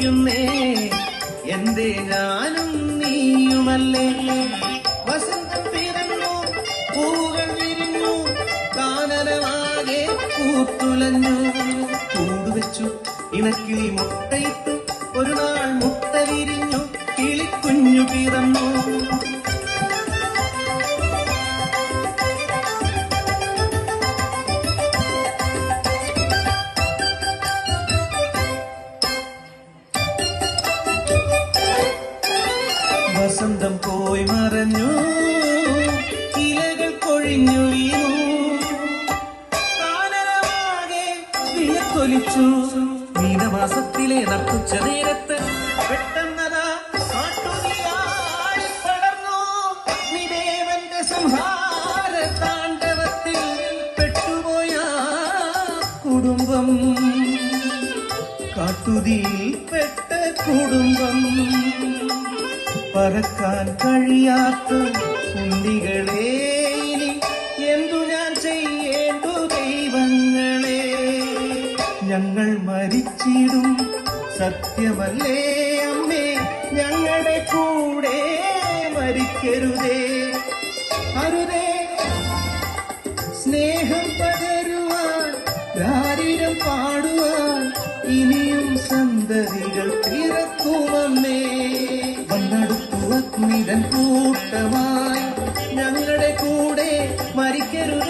കൊതിക്കുന്നേ എന്റെ ഞാനും നീയുമല്ലേ. വസന്തം പിറന്നു, പൂകൾ വിരിഞ്ഞു, കാനനമാകെ പൂത്തുലഞ്ഞു. കൂടുവെച്ചു ഇണക്കിളി മുട്ടയിട്ടു, ഒരു നാൾ മുട്ട വിരിഞ്ഞു, കിളിക്കുഞ്ഞു പിറന്നു. വസന്തം പോയി മറഞ്ഞു, ഇലകൾ കൊഴിഞ്ഞു വീണു, കാനനമാകെ വിളക്കൊലിച്ചു. മീനമാസത്തിലെ നട്ടുച്ച നേരത്ത് പെട്ടെന്നതാ കാട്ടുതീയായി പടർന്നു. നിദേവന്റെ സംഹാര താണ്ഡവത്തിൽ പെട്ടുപോയ കുടുംബം, കാട്ടുതീയിൽ പെട്ട കുടുംബം. പറക്കാൻ കഴിയാത്ത കുട്ടികളെ ഇനി എന്തു ഞാൻ ചെയ്യേണ്ടു ദൈവങ്ങളെ. ഞങ്ങൾ മരിച്ചിടും സത്യമല്ലേ അമ്മേ, ഞങ്ങളുടെ കൂടെ മരിക്കരുതേ. അരുതേ സ്നേഹം പകരുവാൻ, രാരിരം പാടുവാൻ ഇനിയും സന്തതികൾ പിറക്കുമമ്മേ. വന്നെടുത്തു അഗ്നിതൻ കൂട്ടമായി, ഞങ്ങളുടെ കൂടെ മരിക്കരുത്.